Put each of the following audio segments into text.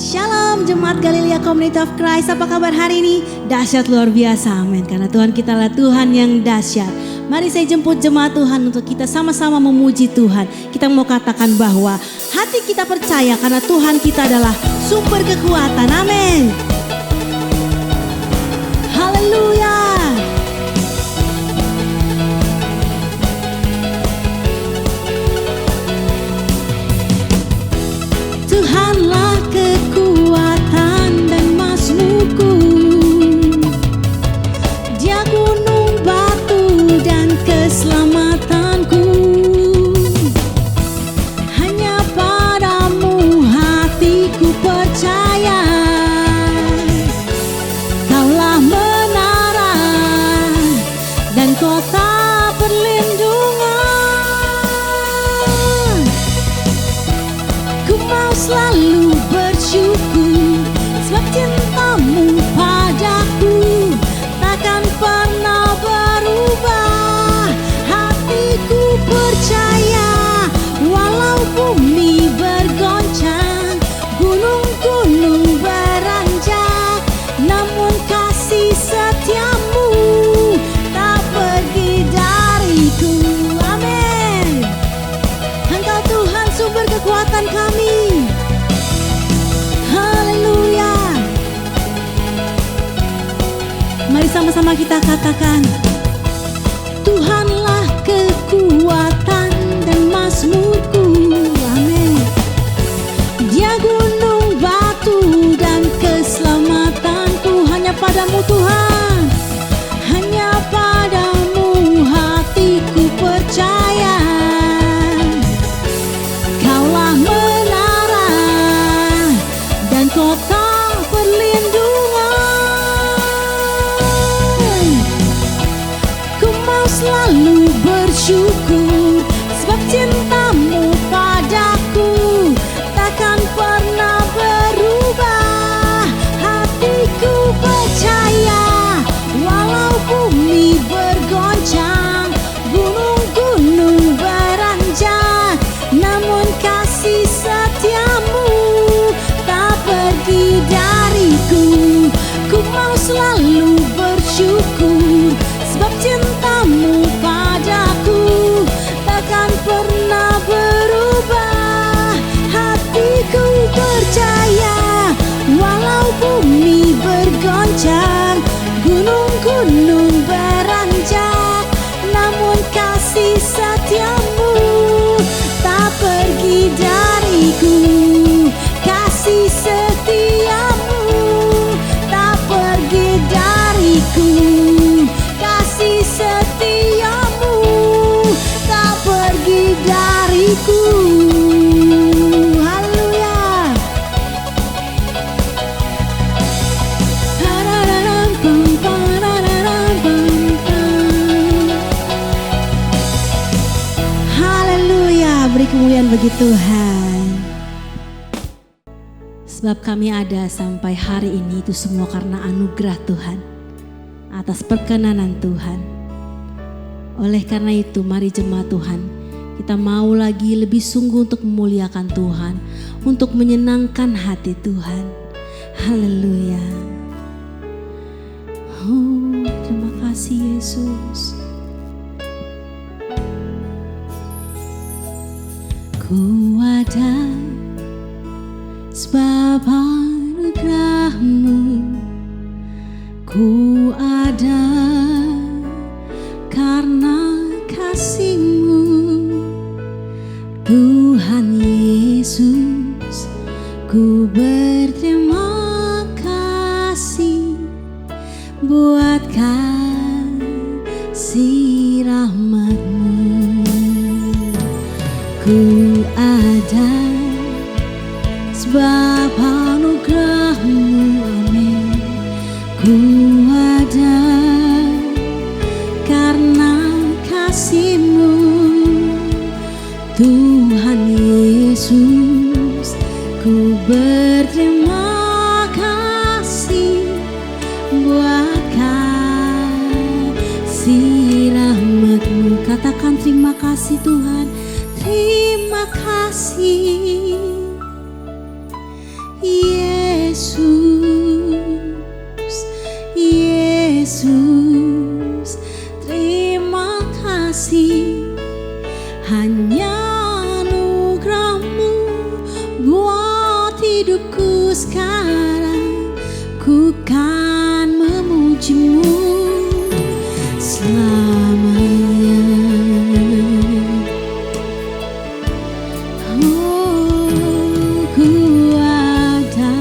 Shalom Jemaat Galilea Community of Christ, apa kabar hari ini? Dahsyat luar biasa, amin. Karena Tuhan kita adalah Tuhan yang dahsyat. Mari saya jemput jemaat Tuhan untuk kita sama-sama memuji Tuhan. Kita mau katakan bahwa hati kita percaya karena Tuhan kita adalah sumber kekuatan, amin. Haleluya. Tuhanlah kekuatan dan mazmurku, Dia gunung batu dan keselamatanku. Hanya padamu hatiku percaya, Kaulah menara dan kota perlindungan. Ku mau selalu bersyukur sebab cintamu padaku takkan pernah berubah. Hatiku percaya walau bumi bergoncang, gunung-gunung beranjak, namun kasih setiamu tak pergi dariku, amin. Engkau Tuhan sumber kekuatan kami. Haleluya. Mari sama-sama kita katakan, Tuhanlah kekuatan dan mazmurku, amin. Dia gunung batu dan keselamatanku. Hanya padamu Tuhan, hanya padamu hatiku percaya, Kaulah menara dan kota perlindungan. Ku mau selalu bersyukur sebab cintamu padaku takkan pernah berubah. Hatiku percaya walau bumi bergoncang, gunung-gunung beranjak, namun kasih setiamu tak pergi dariku. Ku mau selalu bersyukur sebab cintamu padaku takkan pernah berubah. Hatiku percaya walau bumi bergoncang, gunung-gunung beranjak, namun kasih setiamu tak pergi dariku. Kasih setiamu tak pergi dariku. Kasih setiamu tak pergi dariku. Haleluya. Haleluya, beri kemuliaan bagi Tuhan. Sebab kami ada sampai hari ini itu semua karena anugerah Tuhan, atas perkenanan Tuhan. Oleh karena itu mari jemaat Tuhan, kita mau lagi lebih sungguh untuk memuliakan Tuhan, untuk menyenangkan hati Tuhan. Haleluya. Oh, terima kasih Yesus. Ku ada sebab anugerah-Mu, ku ada karena kasih-Mu. Tuhan Yesus, ku berterima kasih buat kasih rahmat-Mu. Ku ada sebab anugerah-Mu, amin. Ku ada karena kasih-Mu. Tuhan Yesus, ku berterima kasih buat kasih rahmat-Mu. Katakan terima kasih Tuhan, terima kasih Yesus. Yesus, terima kasih. Hanya anugerah-Mu buat hidupku sekarang. Ku kan memuji-Mu selamanya. Oh, ku ada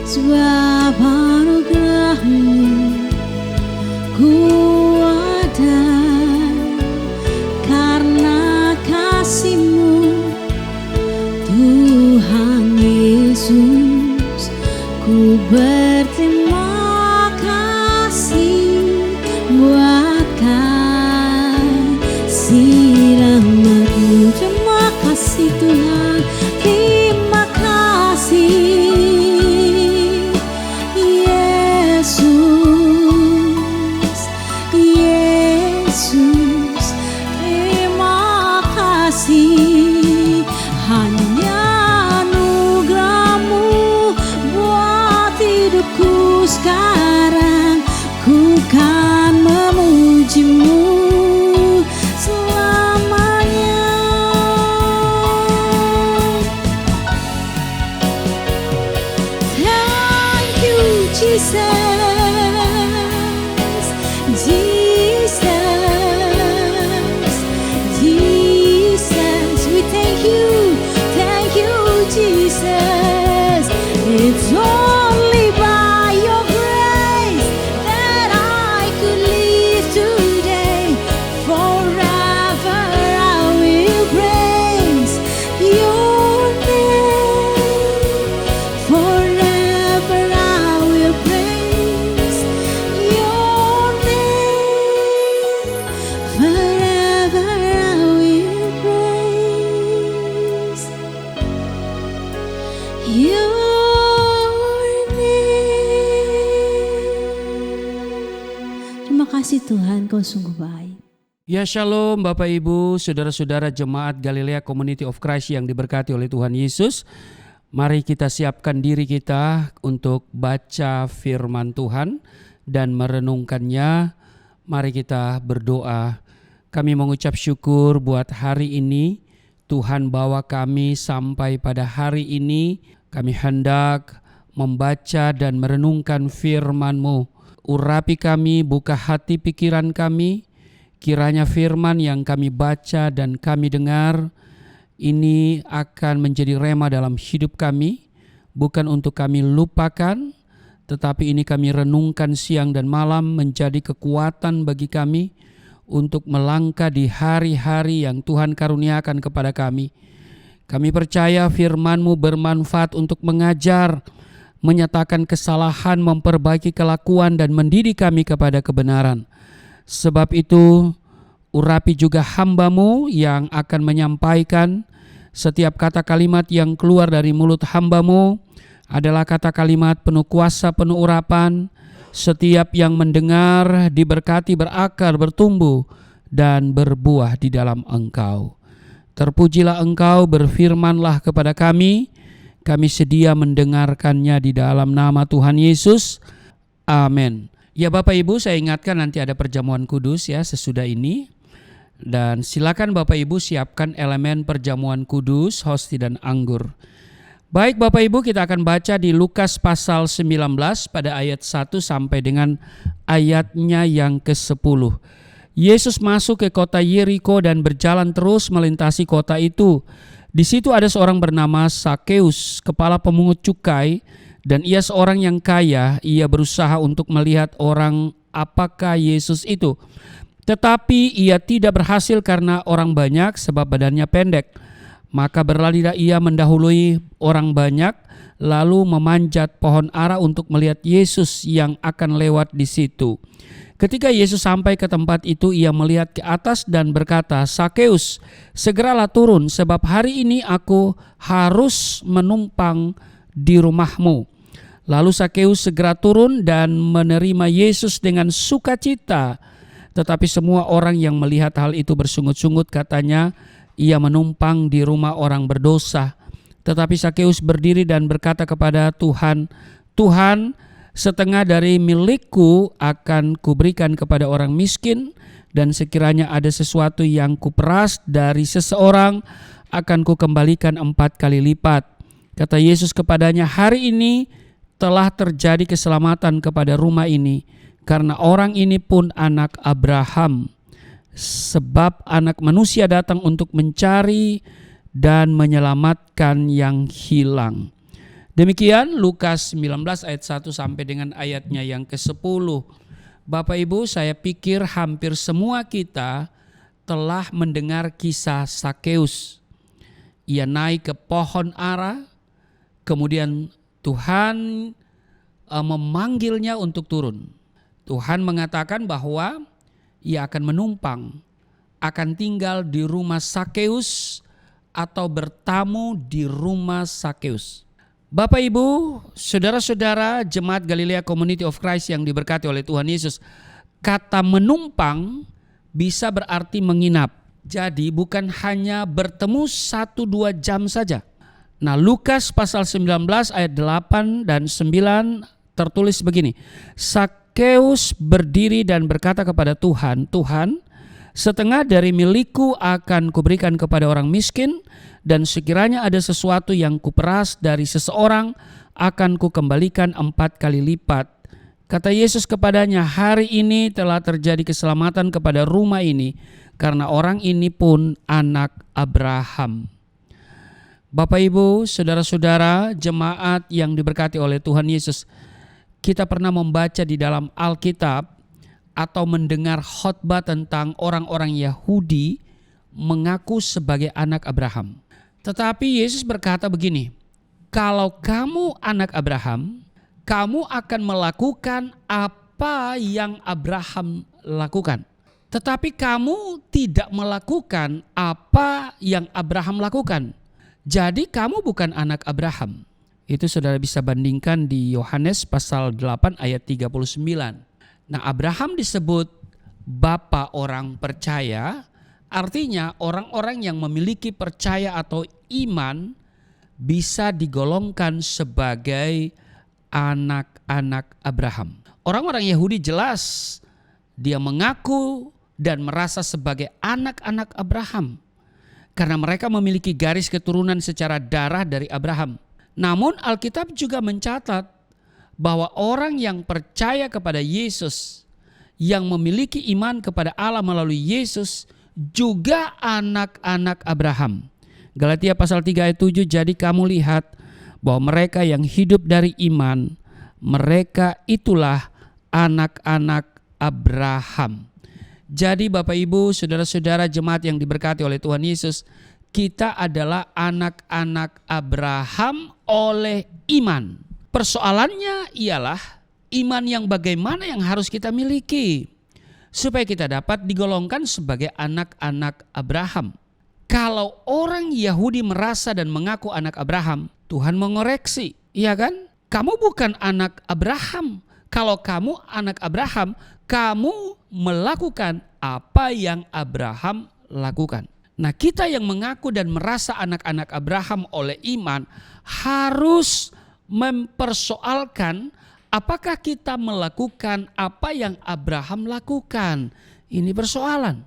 sebab anugerah-Mu. Ku ada karena kasih-Mu, Tuhan Yesus. Ku berterima kasih buat kasih rahmat-Mu. Terima kasih Tuhan, terima kasih Yesus, Yesus, terima kasih. Hanya anugerah-Mu buat hidupku sekarang. Ku kan memuji-Mu selamanya. Thank you Jesus, Jesus, Jesus. We thank you Jesus. It's only by your grace that I could live today. Forever I will praise your name. Forever I will praise your name. Forever I will praise your name. Terima kasih Tuhan, Kau sungguh baik. Ya shalom Bapak Ibu, saudara-saudara jemaat Galilea Community of Christ yang diberkati oleh Tuhan Yesus. Mari kita siapkan diri kita untuk baca firman Tuhan dan merenungkannya. Mari kita berdoa. Kami mengucap syukur buat hari ini. Tuhan bawa kami sampai pada hari ini. Kami hendak membaca dan merenungkan firman-Mu. Urapi kami, buka hati pikiran kami. Kiranya firman yang kami baca dan kami dengar ini akan menjadi rema dalam hidup kami. Bukan untuk kami lupakan, tetapi ini kami renungkan siang dan malam menjadi kekuatan bagi kami untuk melangkah di hari-hari yang Tuhan karuniakan kepada kami. Kami percaya firman-Mu bermanfaat untuk mengajar, menyatakan kesalahan, memperbaiki kelakuan, dan mendidik kami kepada kebenaran. Sebab itu, urapi juga hamba-Mu yang akan menyampaikan. Setiap kata kalimat yang keluar dari mulut hamba-Mu adalah kata kalimat penuh kuasa, penuh urapan. Setiap yang mendengar diberkati, berakar, bertumbuh, dan berbuah di dalam Engkau. Terpujilah Engkau, berfirmanlah kepada kami. Kami sedia mendengarkannya di dalam nama Tuhan Yesus. Amin. Ya Bapak Ibu, saya ingatkan nanti ada perjamuan kudus ya sesudah ini. Dan silakan Bapak Ibu siapkan elemen perjamuan kudus, hosti dan anggur. Baik Bapak Ibu, kita akan baca di Lukas pasal 19 pada ayat 1 sampai dengan ayatnya yang ke-10. Yesus masuk ke kota Yeriko dan berjalan terus melintasi kota itu. Di situ ada seorang bernama Sakeus, kepala pemungut cukai, dan ia seorang yang kaya. Ia berusaha untuk melihat orang apakah Yesus itu. Tetapi ia tidak berhasil karena orang banyak, sebab badannya pendek. Maka berlarilah ia mendahului orang banyak, lalu memanjat pohon ara untuk melihat Yesus yang akan lewat di situ. Ketika Yesus sampai ke tempat itu, ia melihat ke atas dan berkata, "Sakeus, segeralah turun, sebab hari ini aku harus menumpang di rumahmu." Lalu Sakeus segera turun dan menerima Yesus dengan sukacita. Tetapi semua orang yang melihat hal itu bersungut-sungut, katanya, "Ia menumpang di rumah orang berdosa." Tetapi Sakeus berdiri dan berkata kepada Tuhan, "Tuhan, setengah dari milikku akan kuberikan kepada orang miskin, dan sekiranya ada sesuatu yang kuperas dari seseorang, akan kukembalikan 4 kali lipat." Kata Yesus kepadanya, "Hari ini telah terjadi keselamatan kepada rumah ini, karena orang ini pun anak Abraham. Sebab Anak Manusia datang untuk mencari dan menyelamatkan yang hilang." Demikian Lukas 19 ayat 1 sampai dengan ayatnya yang ke-10. Bapak Ibu, saya pikir hampir semua kita telah mendengar kisah Sakeus. Ia naik ke pohon ara, kemudian Tuhan memanggilnya untuk turun. Tuhan mengatakan bahwa ia akan menumpang, akan tinggal di rumah Sakeus atau bertamu di rumah Sakeus. Bapak Ibu, saudara-saudara jemaat Galilea Community of Christ yang diberkati oleh Tuhan Yesus, kata menumpang bisa berarti menginap. Jadi bukan hanya bertemu 1-2 jam saja. Nah, Lukas pasal 19 ayat 8 dan 9 tertulis begini. Sakeus berdiri dan berkata kepada Tuhan, "Tuhan, setengah dari milikku akan kuberikan kepada orang miskin, dan sekiranya ada sesuatu yang kuperas dari seseorang, akan kukembalikan 4 kali lipat." Kata Yesus kepadanya, "Hari ini telah terjadi keselamatan kepada rumah ini, karena orang ini pun anak Abraham." Bapak Ibu, saudara-saudara jemaat yang diberkati oleh Tuhan Yesus, kita pernah membaca di dalam Alkitab atau mendengar khotbah tentang orang-orang Yahudi mengaku sebagai anak Abraham. Tetapi Yesus berkata begini, "Kalau kamu anak Abraham, kamu akan melakukan apa yang Abraham lakukan. Tetapi kamu tidak melakukan apa yang Abraham lakukan. Jadi kamu bukan anak Abraham." Itu saudara bisa bandingkan di Yohanes pasal 8 ayat 39. Nah, Abraham disebut bapa orang percaya, artinya orang-orang yang memiliki percaya atau iman bisa digolongkan sebagai anak-anak Abraham. Orang-orang Yahudi jelas dia mengaku dan merasa sebagai anak-anak Abraham karena mereka memiliki garis keturunan secara darah dari Abraham. Namun Alkitab juga mencatat bahwa orang yang percaya kepada Yesus, yang memiliki iman kepada Allah melalui Yesus, juga anak-anak Abraham. Galatia pasal 3 ayat 7, "Jadi kamu lihat bahwa mereka yang hidup dari iman, mereka itulah anak-anak Abraham." Jadi Bapak Ibu, saudara-saudara jemaat yang diberkati oleh Tuhan Yesus, kita adalah anak-anak Abraham oleh iman. Persoalannya ialah iman yang bagaimana yang harus kita miliki supaya kita dapat digolongkan sebagai anak-anak Abraham. Kalau orang Yahudi merasa dan mengaku anak Abraham, Tuhan mengoreksi, iya kan? Kamu bukan anak Abraham. Kalau kamu anak Abraham, kamu melakukan apa yang Abraham lakukan. Nah, kita yang mengaku dan merasa anak-anak Abraham oleh iman harus mempersoalkan apakah kita melakukan apa yang Abraham lakukan. Ini persoalan.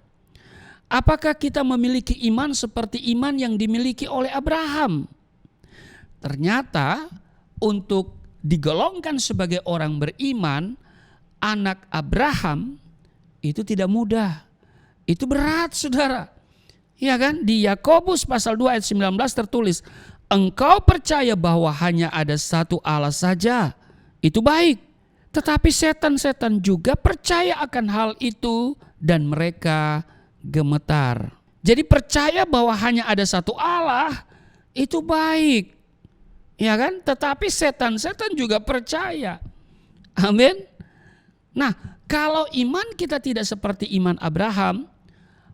Apakah kita memiliki iman seperti iman yang dimiliki oleh Abraham? Ternyata untuk digolongkan sebagai orang beriman, anak Abraham, itu tidak mudah. Itu berat, saudara. Ya kan? Di Yakobus pasal 2 ayat 19 tertulis, "Engkau percaya bahwa hanya ada satu Allah saja, itu baik. Tetapi setan-setan juga percaya akan hal itu dan mereka gemetar." Jadi percaya bahwa hanya ada satu Allah itu baik. Ya kan? Tetapi setan-setan juga percaya. Amin. Nah, kalau iman kita tidak seperti iman Abraham,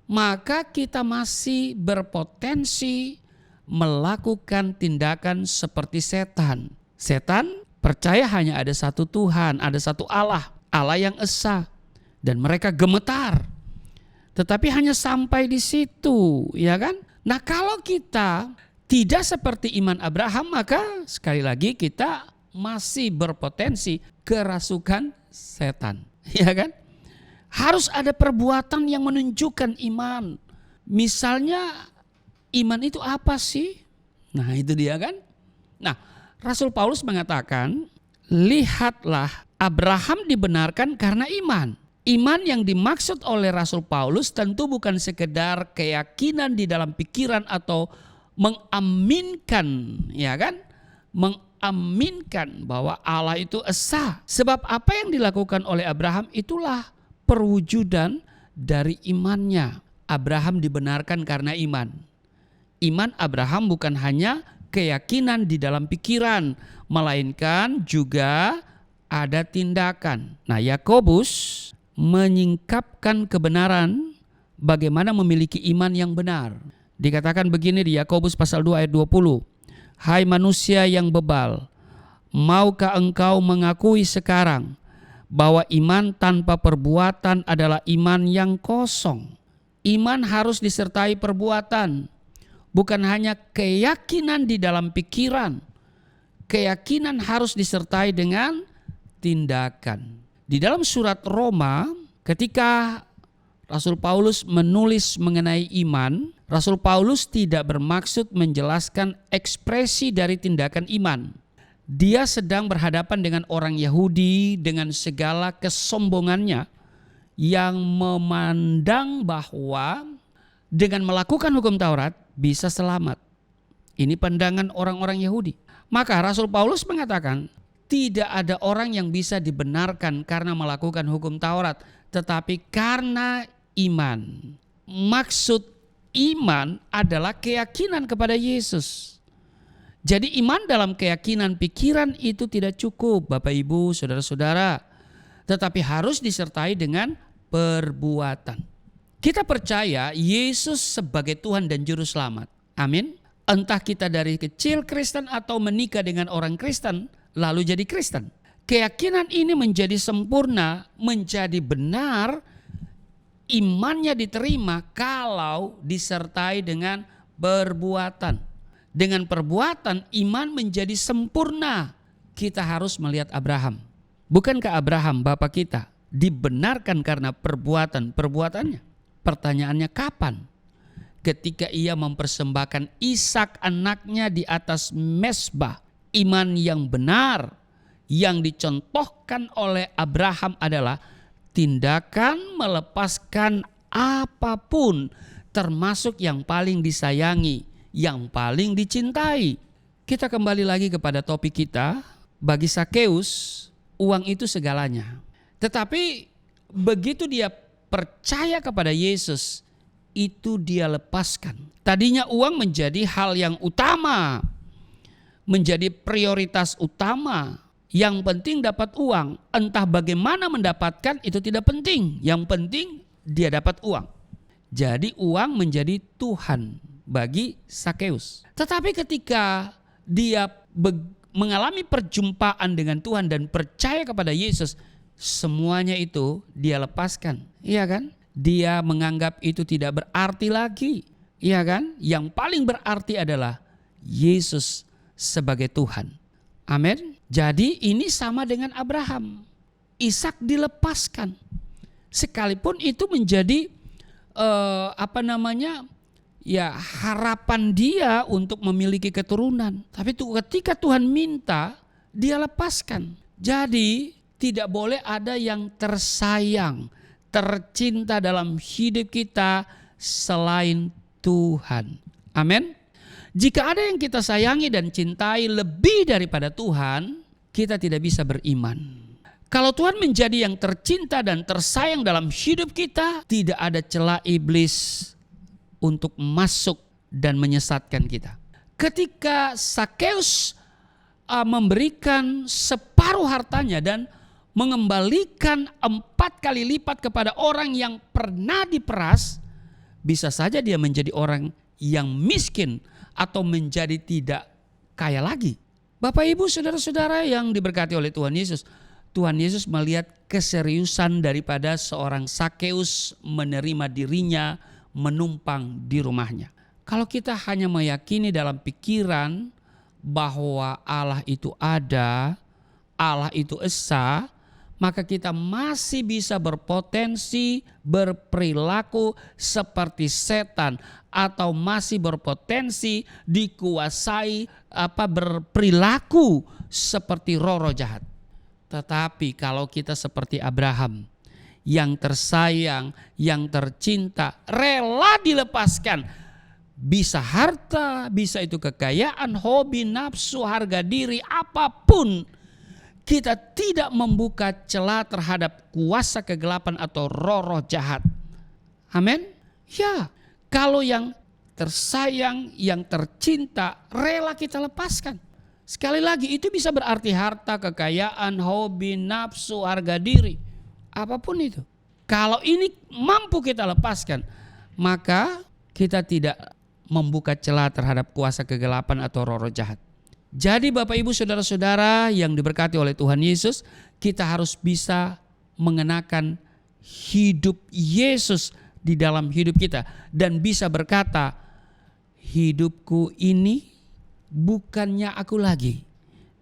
maka kita masih berpotensi melakukan tindakan seperti setan. Setan percaya hanya ada satu Tuhan, ada satu Allah, Allah yang esa, dan mereka gemetar. Tetapi hanya sampai di situ, ya kan? Nah, kalau kita tidak seperti iman Abraham, maka sekali lagi kita masih berpotensi kerasukan setan. Ya kan? Harus ada perbuatan yang menunjukkan iman. Misalnya iman itu apa sih? Nah itu dia kan. Nah Rasul Paulus mengatakan, lihatlah Abraham dibenarkan karena iman. Iman yang dimaksud oleh Rasul Paulus tentu bukan sekedar keyakinan di dalam pikiran atau mengaminkan, ya kan? Mengaminkan bahwa Allah itu esa. Sebab apa yang dilakukan oleh Abraham itulah perwujudan dari imannya. Abraham dibenarkan karena iman. Iman Abraham bukan hanya keyakinan di dalam pikiran, melainkan juga ada tindakan. Nah, Yakobus menyingkapkan kebenaran bagaimana memiliki iman yang benar. Dikatakan begini di Yakobus pasal 2 ayat 20. Hai manusia yang bebal, maukah engkau mengakui sekarang bahwa iman tanpa perbuatan adalah iman yang kosong? Iman harus disertai perbuatan, bukan hanya keyakinan di dalam pikiran. Keyakinan harus disertai dengan tindakan. Di dalam surat Roma, ketika Rasul Paulus menulis mengenai iman, Rasul Paulus tidak bermaksud menjelaskan ekspresi dari tindakan iman. Dia sedang berhadapan dengan orang Yahudi dengan segala kesombongannya yang memandang bahwa dengan melakukan hukum Taurat bisa selamat. Ini pandangan orang-orang Yahudi. Maka Rasul Paulus mengatakan, tidak ada orang yang bisa dibenarkan karena melakukan hukum Taurat, tetapi karena iman. Maksud iman adalah keyakinan kepada Yesus. Jadi iman dalam keyakinan pikiran itu tidak cukup, Bapak Ibu, saudara-saudara, tetapi harus disertai dengan perbuatan. Kita percaya Yesus sebagai Tuhan dan Juru Selamat. Amin. Entah kita dari kecil Kristen atau menikah dengan orang Kristen, lalu jadi Kristen. Keyakinan ini menjadi sempurna, menjadi benar, imannya diterima kalau disertai dengan perbuatan. Dengan perbuatan iman menjadi sempurna. Kita harus melihat Abraham. Bukankah Abraham bapak kita dibenarkan karena perbuatannya? Pertanyaannya kapan? Ketika ia mempersembahkan Ishak anaknya di atas mezbah. Iman yang benar yang dicontohkan oleh Abraham adalah tindakan melepaskan apapun, termasuk yang paling disayangi, yang paling dicintai. Kita kembali lagi kepada topik kita. Bagi Sakeus, uang itu segalanya. Tetapi begitu dia percaya kepada Yesus, itu dia lepaskan. Tadinya uang menjadi hal yang utama, menjadi prioritas utama. Yang penting dapat uang. Entah bagaimana mendapatkan itu tidak penting. Yang penting dia dapat uang. Jadi uang menjadi Tuhan bagi Sakeus. Tetapi ketika dia mengalami perjumpaan dengan Tuhan dan percaya kepada Yesus, semuanya itu dia lepaskan. Iya kan? Dia menganggap itu tidak berarti lagi. Iya kan? Yang paling berarti adalah Yesus sebagai Tuhan. Amin. Jadi ini sama dengan Abraham. Ishak dilepaskan. Sekalipun itu menjadi harapan dia untuk memiliki keturunan. Tapi ketika Tuhan minta, dia lepaskan. Jadi tidak boleh ada yang tersayang, tercinta dalam hidup kita selain Tuhan. Amin. Jika ada yang kita sayangi dan cintai lebih daripada Tuhan, kita tidak bisa beriman. Kalau Tuhan menjadi yang tercinta dan tersayang dalam hidup kita, tidak ada celah iblis untuk masuk dan menyesatkan kita. Ketika Sakeus memberikan separuh hartanya dan mengembalikan 4 kali lipat kepada orang yang pernah diperas, bisa saja dia menjadi orang yang miskin atau menjadi tidak kaya lagi. Bapak Ibu saudara-saudara yang diberkati oleh Tuhan Yesus, Tuhan Yesus melihat keseriusan daripada seorang Sakeus menerima dirinya menumpang di rumahnya. Kalau kita hanya meyakini dalam pikiran bahwa Allah itu ada, Allah itu esa, maka kita masih bisa berpotensi berperilaku seperti setan atau masih berpotensi dikuasai berperilaku seperti roh-roh jahat. Tetapi kalau kita seperti Abraham yang tersayang, yang tercinta, rela dilepaskan. Bisa harta, bisa itu kekayaan, hobi, nafsu, harga diri, apapun. Kita tidak membuka celah terhadap kuasa kegelapan atau roh-roh jahat. Amin. Ya, kalau yang tersayang, yang tercinta, rela kita lepaskan. Sekali lagi itu bisa berarti harta, kekayaan, hobi, nafsu, harga diri. Apapun itu. Kalau ini mampu kita lepaskan, maka kita tidak membuka celah terhadap kuasa kegelapan atau roh-roh jahat. Jadi Bapak Ibu Saudara-saudara yang diberkati oleh Tuhan Yesus, kita harus bisa mengenakan hidup Yesus di dalam hidup kita. Dan bisa berkata, hidupku ini bukannya aku lagi,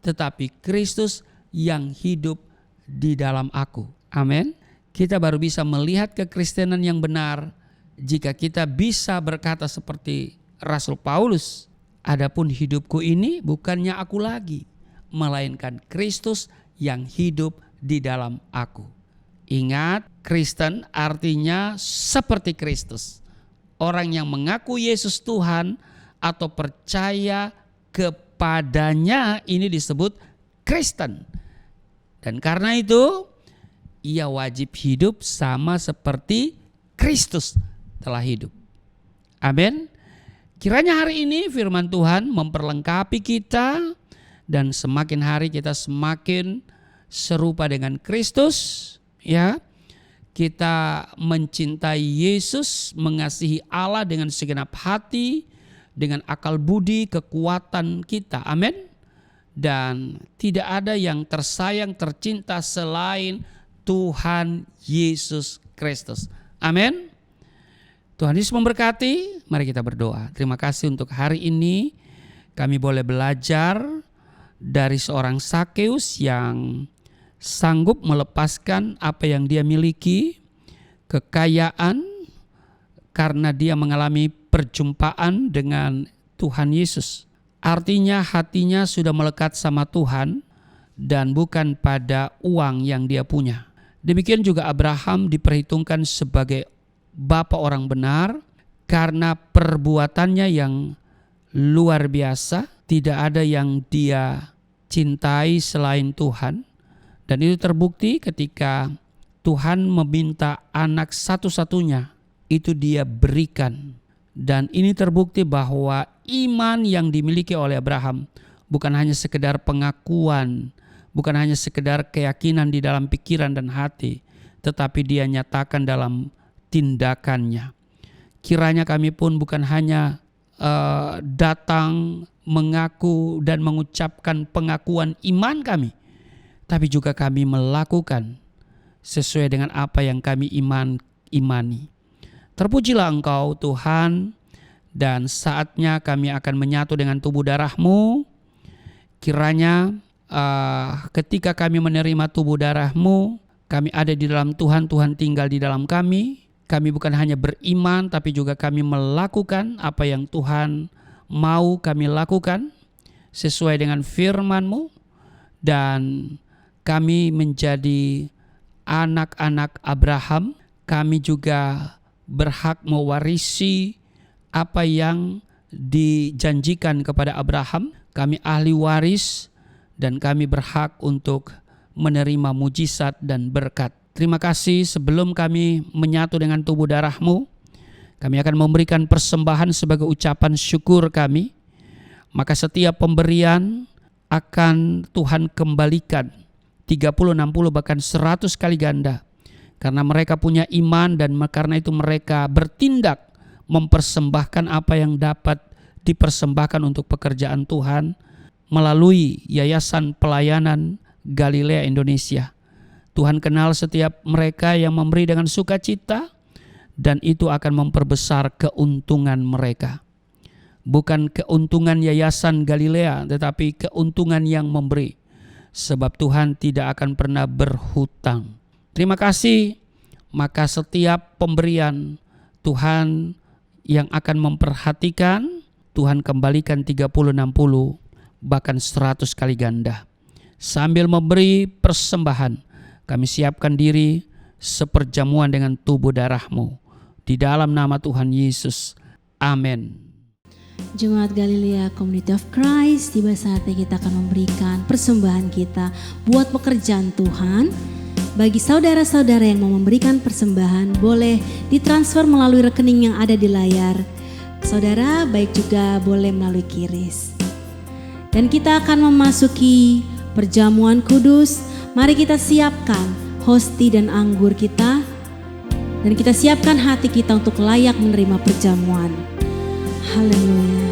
tetapi Kristus yang hidup di dalam aku. Amin. Kita baru bisa melihat kekristenan yang benar jika kita bisa berkata seperti Rasul Paulus, adapun hidupku ini bukannya aku lagi, melainkan Kristus yang hidup di dalam aku. Ingat, Kristen artinya seperti Kristus. Orang yang mengaku Yesus Tuhan atau percaya kepadanya ini disebut Kristen. Dan karena itu ia wajib hidup sama seperti Kristus telah hidup. Amin. Kiranya hari ini firman Tuhan memperlengkapi kita dan semakin hari kita semakin serupa dengan Kristus, ya. Kita mencintai Yesus, mengasihi Allah dengan segenap hati, dengan akal budi, kekuatan kita. Amin. Dan tidak ada yang tersayang, tercinta selain Tuhan Yesus Kristus. Amin. Tuhan Yesus memberkati. Mari kita berdoa. Terima kasih untuk hari ini kami boleh belajar dari seorang Sakeus yang sanggup melepaskan apa yang dia miliki, kekayaan, karena dia mengalami perjumpaan dengan Tuhan Yesus. Artinya hatinya sudah melekat sama Tuhan dan bukan pada uang yang dia punya. Demikian juga Abraham diperhitungkan sebagai bapa orang benar karena perbuatannya yang luar biasa. Tidak ada yang dia cintai selain Tuhan. Dan itu terbukti ketika Tuhan meminta anak satu-satunya, itu dia berikan. Dan ini terbukti bahwa iman yang dimiliki oleh Abraham bukan hanya sekedar pengakuan, bukan hanya sekedar keyakinan di dalam pikiran dan hati, tetapi dia nyatakan dalam tindakannya. Kiranya kami pun bukan hanya datang mengaku dan mengucapkan pengakuan iman kami, tapi juga kami melakukan sesuai dengan apa yang kami imani. Terpujilah Engkau Tuhan, dan saatnya kami akan menyatu dengan tubuh darah-Mu. Kiranya ketika kami menerima tubuh darah-Mu, kami ada di dalam Tuhan, Tuhan tinggal di dalam kami. Kami bukan hanya beriman, tapi juga kami melakukan apa yang Tuhan mau kami lakukan sesuai dengan firman-Mu. Dan kami menjadi anak-anak Abraham. Kami juga berhak mewarisi apa yang dijanjikan kepada Abraham. Kami ahli waris dan kami berhak untuk menerima mujizat dan berkat. Terima kasih. Sebelum kami menyatu dengan tubuh darah-Mu, kami akan memberikan persembahan sebagai ucapan syukur kami. Maka setiap pemberian akan Tuhan kembalikan 30, 60 bahkan 100 kali ganda. Karena mereka punya iman dan karena itu mereka bertindak mempersembahkan apa yang dapat dipersembahkan untuk pekerjaan Tuhan melalui Yayasan Pelayanan Galilea Indonesia. Tuhan kenal setiap mereka yang memberi dengan sukacita dan itu akan memperbesar keuntungan mereka. bukan keuntungan Yayasan Galilea, tetapi keuntungan yang memberi. Sebab Tuhan tidak akan pernah berhutang. Terima kasih, maka setiap pemberian Tuhan yang akan memperhatikan, Tuhan kembalikan 30, 60, bahkan 100 kali ganda. Sambil memberi persembahan, kami siapkan diri seperjamuan dengan tubuh darah-Mu. Di dalam nama Tuhan Yesus. Amin. Jemaat Galilea Community of Christ, tiba saatnya kita akan memberikan persembahan kita buat pekerjaan Tuhan. Bagi saudara-saudara yang mau memberikan persembahan, boleh ditransfer melalui rekening yang ada di layar saudara, baik juga boleh melalui QRIS. Dan kita akan memasuki perjamuan kudus. Mari kita siapkan hosti dan anggur kita, dan kita siapkan hati kita untuk layak menerima perjamuan. Haleluya.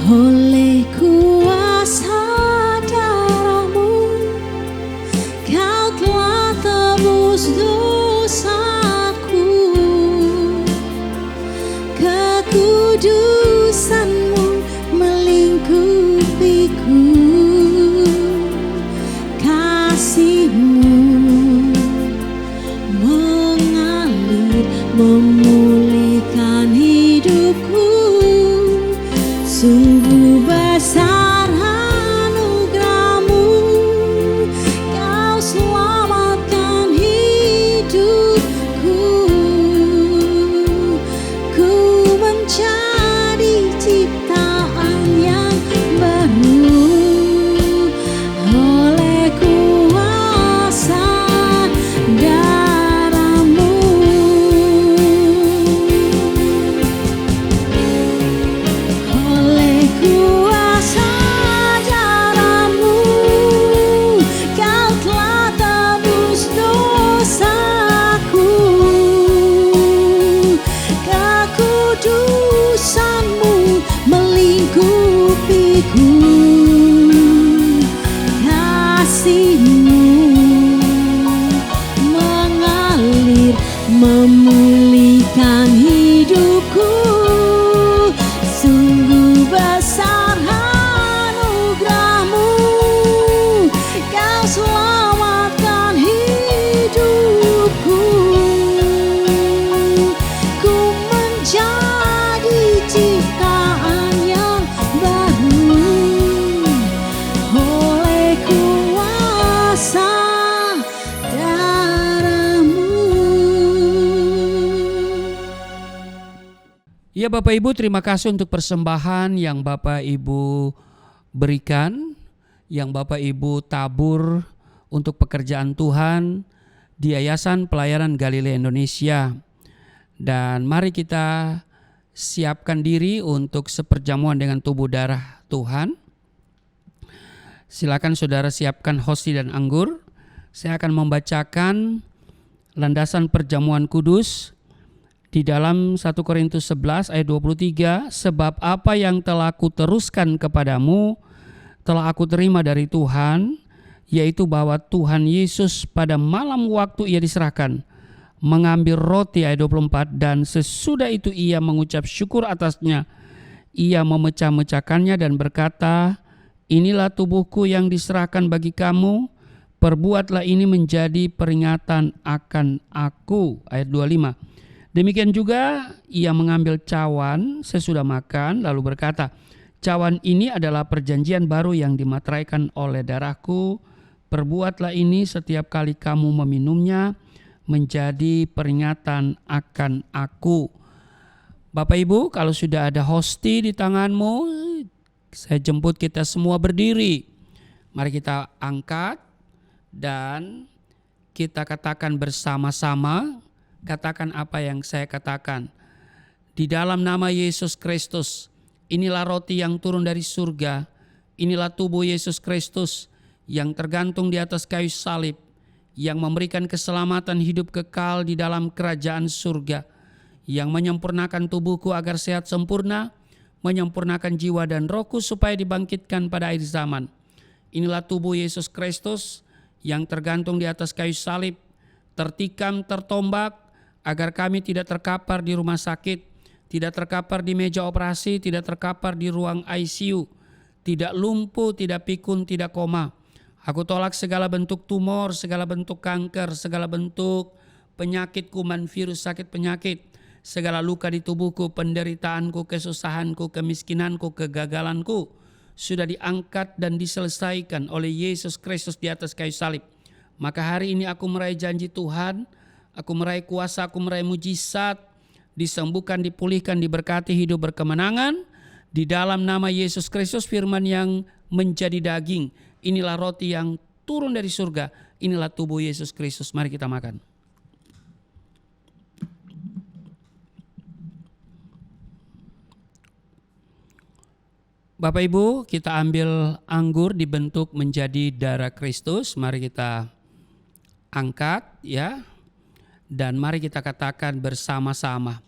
Oleh kuasa darah-Mu, Kau telah tebus dosaku. Kekudusan-Mu melingkupiku. Kasih-Mu mengalir, memulihkan hidupku. Sungguh besar anugerah-Mu, Kau selamatkan hidupku. Ku menjadi ciptaan yang baru oleh kuasa darah-Mu. Oleh kuasa darah-Mu, Kau telah tebus dosaku. Kekudusan-Mu melingkupiku. Kasih-Mu mengalir, memulihkan hidupku. Sungguh besar anugerah-Mu, Kau selamatkan hidupku. Ku menjadi ciptaan yang baru oleh kuasa darah-Mu. Ya Bapak Ibu, terima kasih untuk persembahan yang Bapak Ibu berikan, yang Bapak Ibu tabur untuk pekerjaan Tuhan di Yayasan Pelayanan Galilea Indonesia. Dan mari kita siapkan diri untuk seperjamuan dengan tubuh darah Tuhan. Silakan saudara siapkan hosti dan anggur. Saya akan membacakan landasan perjamuan kudus di dalam 1 Korintus 11 ayat 23, sebab apa yang telah kuteruskan kepadamu telah aku terima dari Tuhan, yaitu bahwa Tuhan Yesus pada malam waktu ia diserahkan mengambil roti ayat 24, dan sesudah itu ia mengucap syukur atasnya, ia memecah-mecahkannya dan berkata, inilah tubuhku yang diserahkan bagi kamu, perbuatlah ini menjadi peringatan akan aku. Ayat 25. Demikian juga ia mengambil cawan sesudah makan lalu berkata, cawan ini adalah perjanjian baru yang dimateraikan oleh darahku. Perbuatlah ini setiap kali kamu meminumnya menjadi peringatan akan aku. Bapak Ibu, kalau sudah ada hosti di tanganmu, saya jemput kita semua berdiri. Mari kita angkat dan kita katakan bersama-sama. Katakan apa yang saya katakan. Di dalam nama Yesus Kristus, inilah roti yang turun dari surga. Inilah tubuh Yesus Kristus yang tergantung di atas kayu salib, yang memberikan keselamatan hidup kekal di dalam kerajaan surga, yang menyempurnakan tubuhku agar sehat sempurna, menyempurnakan jiwa dan rohku supaya dibangkitkan pada akhir zaman. Inilah tubuh Yesus Kristus yang tergantung di atas kayu salib, tertikam, tertombak, agar kami tidak terkapar di rumah sakit, tidak terkapar di meja operasi, tidak terkapar di ruang ICU, tidak lumpuh, tidak pikun, tidak koma. Aku tolak segala bentuk tumor, segala bentuk kanker, segala bentuk penyakit kuman, virus, sakit penyakit, segala luka di tubuhku, penderitaanku, kesusahanku, kemiskinanku, kegagalanku sudah diangkat dan diselesaikan oleh Yesus Kristus di atas kayu salib. Maka hari ini aku meraih janji Tuhan, aku meraih kuasa, aku meraih mujizat, disembuhkan, dipulihkan, diberkati, hidup berkemenangan di dalam nama Yesus Kristus, firman yang menjadi daging. Inilah roti yang turun dari surga, inilah tubuh Yesus Kristus. Mari kita makan. Bapak Ibu, kita ambil anggur dibentuk menjadi darah Kristus. Mari kita angkat ya. Dan mari kita katakan bersama-sama.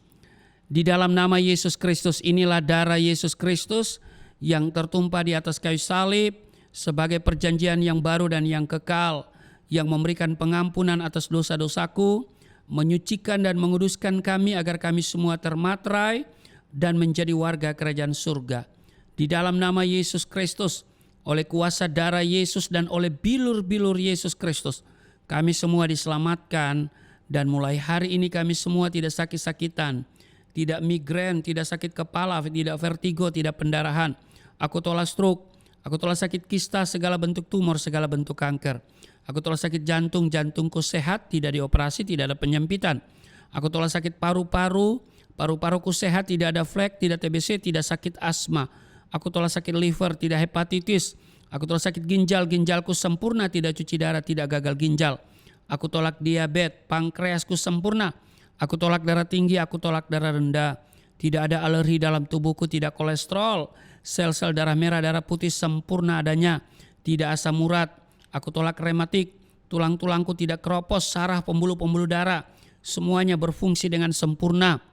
Di dalam nama Yesus Kristus, inilah darah Yesus Kristus yang tertumpah di atas kayu salib sebagai perjanjian yang baru dan yang kekal, yang memberikan pengampunan atas dosa-dosaku, menyucikan dan menguduskan kami agar kami semua termatrai dan menjadi warga kerajaan surga. Di dalam nama Yesus Kristus, oleh kuasa darah Yesus dan oleh bilur-bilur Yesus Kristus, kami semua diselamatkan dan mulai hari ini kami semua tidak sakit-sakitan, tidak migrain, tidak sakit kepala, tidak vertigo, tidak pendarahan. Aku tolak stroke, aku tolak sakit kista, segala bentuk tumor, segala bentuk kanker. Aku tolak sakit jantung, jantungku sehat, tidak dioperasi, tidak ada penyempitan. Aku tolak sakit paru-paru, paru-paruku sehat, tidak ada flek, tidak TBC, tidak sakit asma. Aku tolak sakit liver, tidak hepatitis. Aku tolak sakit ginjal, ginjalku sempurna, tidak cuci darah, tidak gagal ginjal. Aku tolak diabetes, pankreasku sempurna. Aku tolak darah tinggi, aku tolak darah rendah. Tidak ada alergi dalam tubuhku, tidak kolesterol. Sel-sel darah merah, darah putih sempurna adanya. Tidak asam urat. Aku tolak rematik, tulang-tulangku tidak keropos, saraf, pembuluh-pembuluh darah. Semuanya berfungsi dengan sempurna.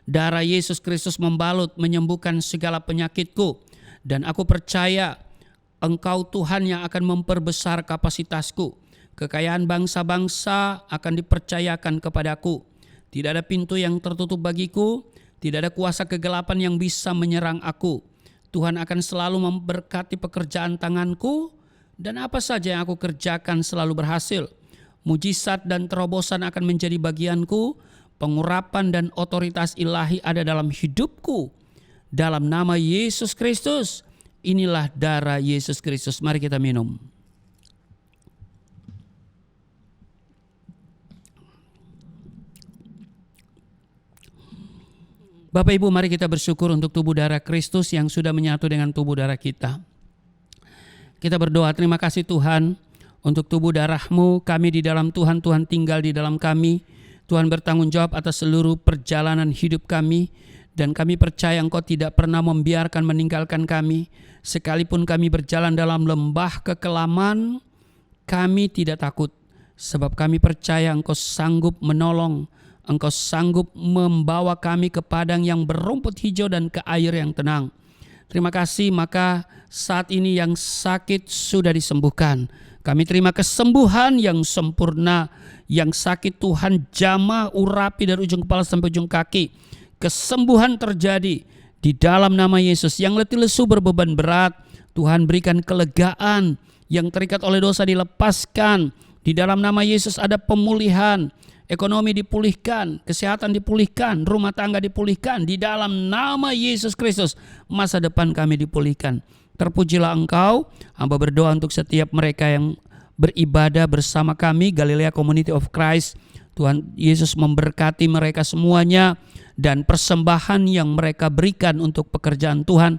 Darah Yesus Kristus membalut, menyembuhkan segala penyakitku. Dan aku percaya Engkau Tuhan yang akan memperbesar kapasitasku. Kekayaan bangsa-bangsa akan dipercayakan kepadaku. Tidak ada pintu yang tertutup bagiku. Tidak ada kuasa kegelapan yang bisa menyerang aku. Tuhan akan selalu memberkati pekerjaan tanganku. Dan apa saja yang aku kerjakan selalu berhasil. Mujizat dan terobosan akan menjadi bagianku. Pengurapan dan otoritas ilahi ada dalam hidupku. Dalam nama Yesus Kristus, inilah darah Yesus Kristus. Mari kita minum. Bapak Ibu, mari kita bersyukur untuk tubuh darah Kristus yang sudah menyatu dengan tubuh darah kita. Kita berdoa, terima kasih Tuhan untuk tubuh darah-Mu. Kami di dalam Tuhan, Tuhan tinggal di dalam kami. Tuhan bertanggung jawab atas seluruh perjalanan hidup kami. Dan kami percaya Engkau tidak pernah membiarkan meninggalkan kami. Sekalipun kami berjalan dalam lembah kekelaman, kami tidak takut. Sebab kami percaya Engkau sanggup menolong. Engkau sanggup membawa kami ke padang yang berumput hijau dan ke air yang tenang. Terima kasih, maka saat ini yang sakit sudah disembuhkan. Kami terima kesembuhan yang sempurna. Yang sakit Tuhan jamah, urapi dari ujung kepala sampai ujung kaki. Kesembuhan terjadi di dalam nama Yesus. Yang letih lesu berbeban berat, Tuhan berikan kelegaan. Yang terikat oleh dosa dilepaskan. Di dalam nama Yesus ada pemulihan. Ekonomi dipulihkan, kesehatan dipulihkan, rumah tangga dipulihkan. Di dalam nama Yesus Kristus, masa depan kami dipulihkan. Terpujilah Engkau. Hamba berdoa untuk setiap mereka yang beribadah bersama kami, Galilea Community of Christ. Tuhan Yesus memberkati mereka semuanya. Dan persembahan yang mereka berikan untuk pekerjaan Tuhan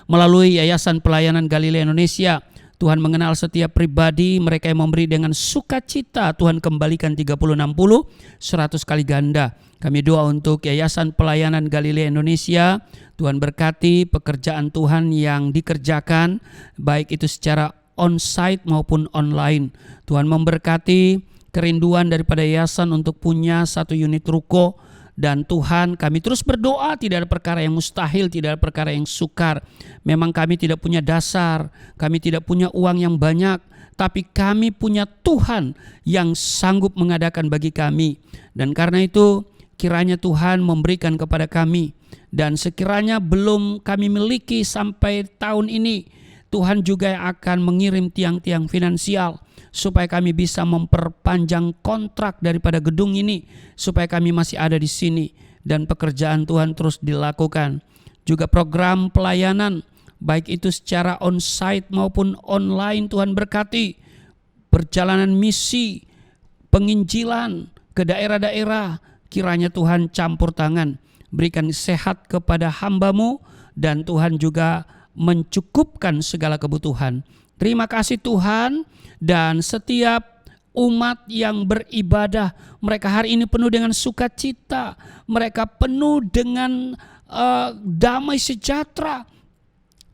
melalui Yayasan Pelayanan Galilea Indonesia, Tuhan mengenal setiap pribadi, mereka yang memberi dengan sukacita, Tuhan kembalikan 30, 60, 100 kali ganda. Kami doa untuk Yayasan Pelayanan Galilea Indonesia, Tuhan berkati pekerjaan Tuhan yang dikerjakan, baik itu secara on-site maupun online. Tuhan memberkati kerinduan daripada yayasan untuk punya 1 unit ruko. Dan Tuhan, kami terus berdoa, tidak ada perkara yang mustahil, tidak ada perkara yang sukar. Memang kami tidak punya dasar, kami tidak punya uang yang banyak, tapi kami punya Tuhan yang sanggup mengadakan bagi kami. Dan karena itu kiranya Tuhan memberikan kepada kami. Dan sekiranya belum kami miliki sampai tahun ini, Tuhan juga yang akan mengirim tiang-tiang finansial supaya kami bisa memperpanjang kontrak daripada gedung ini, supaya kami masih ada di sini dan pekerjaan Tuhan terus dilakukan. Juga program pelayanan, baik itu secara on-site maupun online, Tuhan berkati. Perjalanan misi, penginjilan ke daerah-daerah, kiranya Tuhan campur tangan, berikan sehat kepada hamba-Mu, dan Tuhan juga mencukupkan segala kebutuhan. Terima kasih Tuhan, dan setiap umat yang beribadah, mereka hari ini penuh dengan sukacita, mereka penuh dengan damai sejahtera.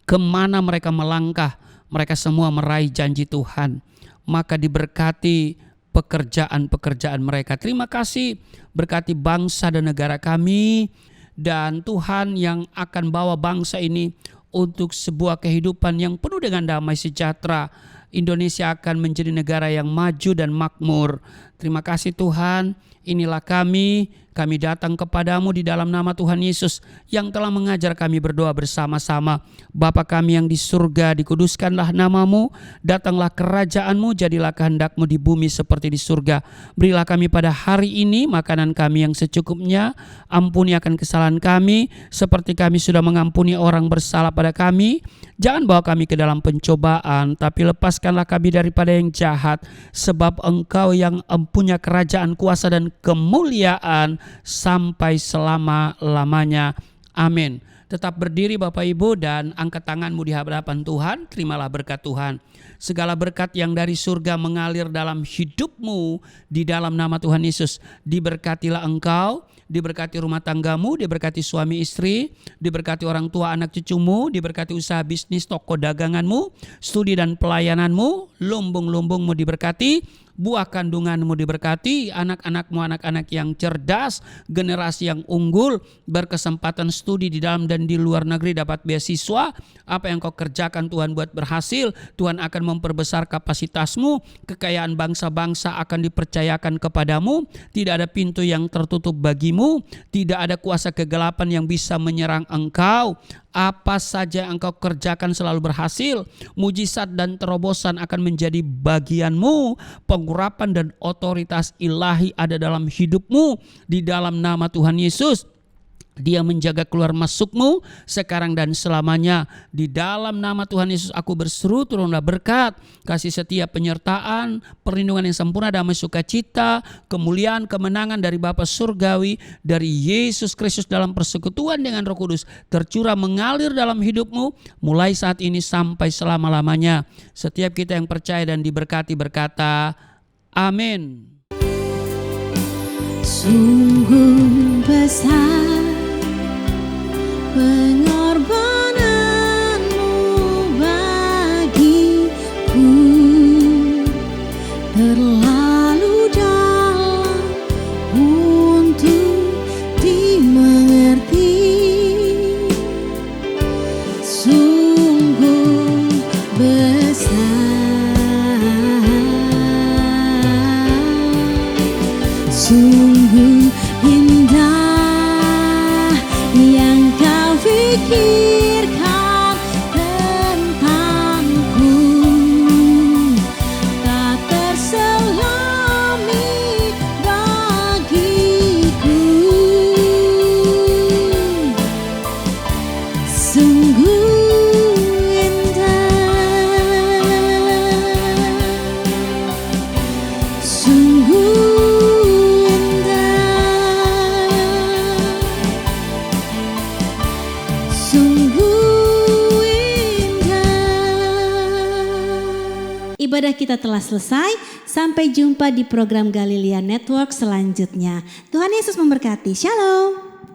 Kemana mereka melangkah, mereka semua meraih janji Tuhan. Maka diberkati pekerjaan-pekerjaan mereka. Terima kasih, berkati bangsa dan negara kami, dan Tuhan yang akan bawa bangsa ini untuk sebuah kehidupan yang penuh dengan damai sejahtera. Indonesia akan menjadi negara yang maju dan makmur. Terima kasih Tuhan, inilah kami datang kepadamu di dalam nama Tuhan Yesus yang telah mengajar kami berdoa bersama-sama. Bapa kami yang di surga, dikuduskanlah namamu, datanglah kerajaan-Mu, jadilah kehendak-Mu di bumi seperti di surga. Berilah kami pada hari ini makanan kami yang secukupnya, ampuni akan kesalahan kami seperti kami sudah mengampuni orang bersalah pada kami. Jangan bawa kami ke dalam pencobaan, tapi lepaskanlah kami daripada yang jahat, sebab Engkau yang empunya kerajaan, kuasa dan kemuliaan sampai selama-lamanya. Amin. Tetap berdiri Bapak Ibu dan angkat tanganmu di hadapan Tuhan. Terimalah berkat Tuhan. Segala berkat yang dari surga mengalir dalam hidupmu di dalam nama Tuhan Yesus. Diberkatilah engkau, diberkati rumah tanggamu, diberkati suami istri, diberkati orang tua anak cucumu, diberkati usaha bisnis toko daganganmu, studi dan pelayananmu, lumbung-lumbungmu diberkati, buah kandunganmu diberkati, anak-anakmu anak-anak yang cerdas, generasi yang unggul, berkesempatan studi di dalam dan di luar negeri, dapat beasiswa. Apa yang kau kerjakan Tuhan buat berhasil, Tuhan akan memperbesar kapasitasmu, kekayaan bangsa-bangsa akan dipercayakan kepadamu, tidak ada pintu yang tertutup bagimu, tidak ada kuasa kegelapan yang bisa menyerang engkau. Apa saja yang engkau kerjakan selalu berhasil, mujizat dan terobosan akan menjadi bagianmu, pengurapan dan otoritas ilahi ada dalam hidupmu di dalam nama Tuhan Yesus. Dia menjaga keluar masukmu sekarang dan selamanya. Di dalam nama Tuhan Yesus aku berseru, turunlah berkat, kasih setia, penyertaan, perlindungan yang sempurna, damai sukacita, kemuliaan, kemenangan dari Bapa Surgawi, dari Yesus Kristus dalam persekutuan dengan Roh Kudus tercurah mengalir dalam hidupmu mulai saat ini sampai selama-lamanya. Setiap kita yang percaya dan diberkati berkata amin. Sungguh besar pengorbananmu bagiku, terlalu dalam untuk dimengerti. Sungguh besar, sungguh indah yang kau pikirkan tentangku, tak terselami bagiku. Sungguh indah, sungguh ibadah kita telah selesai. Sampai jumpa di program Galilea Network selanjutnya. Tuhan Yesus memberkati. Shalom.